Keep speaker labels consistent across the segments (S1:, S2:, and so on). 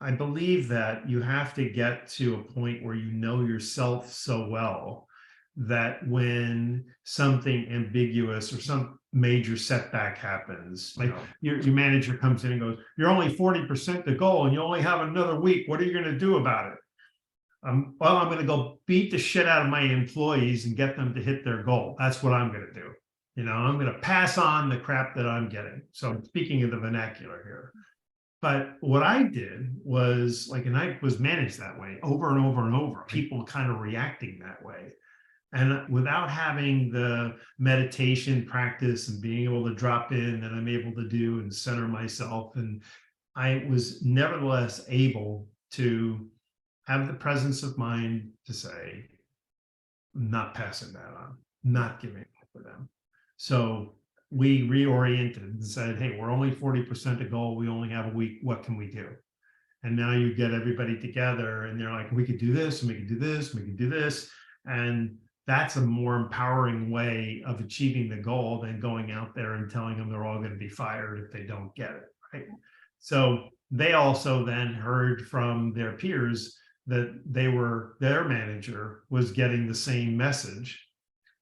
S1: I believe that you have to get to a point where you know yourself so well that when something ambiguous or some major setback happens, like your manager comes in and goes, "You're only 40% the goal and you only have another week. What are you going to do about it?" Well, I'm going to go beat the shit out of my employees and get them to hit their goal. That's what I'm going to do. I'm going to pass on the crap that I'm getting. So I'm speaking of the vernacular here. But what I did was and I was managed that way over and over and over, people kind of reacting that way. And without having the meditation practice and being able to drop in that I'm able to do and center myself, and I was nevertheless able to have the presence of mind to say, I'm not passing that on, not giving up for them. So we reoriented and said, hey, we're only 40% of goal. We only have a week. What can we do? And now you get everybody together and they're like, we could do this, and we could do this, and we could do this. And that's a more empowering way of achieving the goal than going out there and telling them they're all going to be fired if they don't get it, right? So they also then heard from their peers that their manager was getting the same message,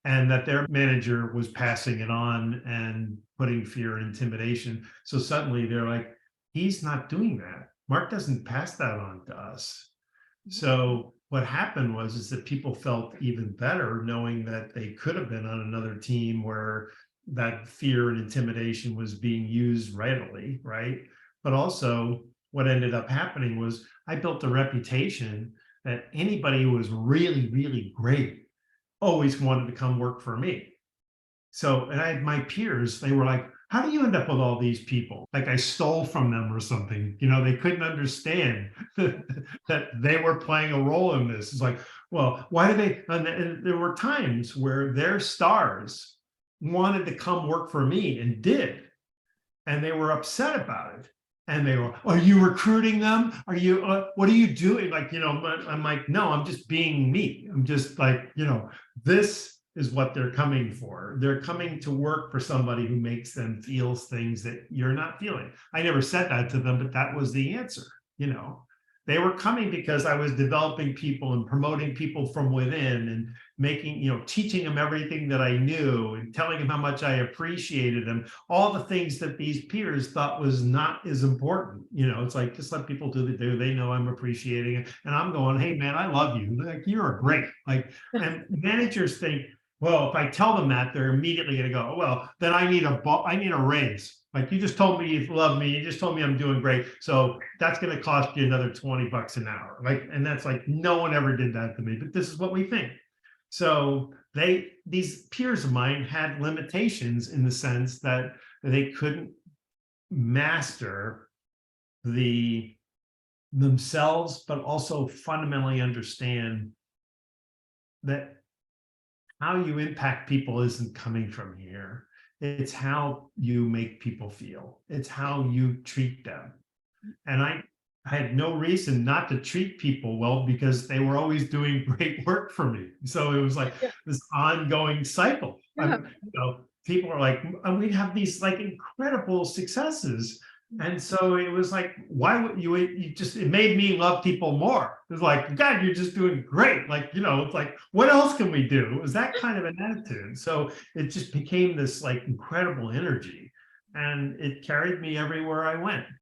S1: and that their manager was passing it on and putting fear and intimidation. So suddenly they're like, he's not doing that. Mark doesn't pass that on to us. So what happened is that people felt even better knowing that they could have been on another team where that fear and intimidation was being used readily, right? But also what ended up happening was I built a reputation that anybody who was really, really great always wanted to come work for me. So, and I had my peers, they were like, how do you end up with all these people? Like I stole from them or something. They couldn't understand that they were playing a role in this. It's like, well, why do they? And there were times where their stars wanted to come work for me and did. And they were upset about it. And they were, are you recruiting them? Are you, what are you doing? I'm like, no, I'm just being me. I'm just like, this is what they're coming for. They're coming to work for somebody who makes them feel things that you're not feeling. I never said that to them, but that was the answer. They were coming because I was developing people and promoting people from within and making, teaching them everything that I knew and telling them how much I appreciated them, all the things that these peers thought was not as important. It's like, just let people do they know I'm appreciating it. And I'm going, hey man, I love you. Like, you're great. And managers think, well, if I tell them that, they're immediately going to go, well, then I need a raise. Like, you just told me you love me. You just told me I'm doing great. So that's going to cost you another $20 an hour. And that's like, no one ever did that to me, but this is what we think. So these peers of mine had limitations in the sense that they couldn't master themselves, but also fundamentally understand that how you impact people isn't coming from here. It's how you make people feel. It's how you treat them. And I had no reason not to treat people well because they were always doing great work for me. So it was like this ongoing cycle. People are like, we'd have these incredible successes. And so it was like, why would it made me love people more. It was like, God, you're just doing great. It's like, what else can we do? It was that kind of an attitude. So it just became this incredible energy, and it carried me everywhere I went.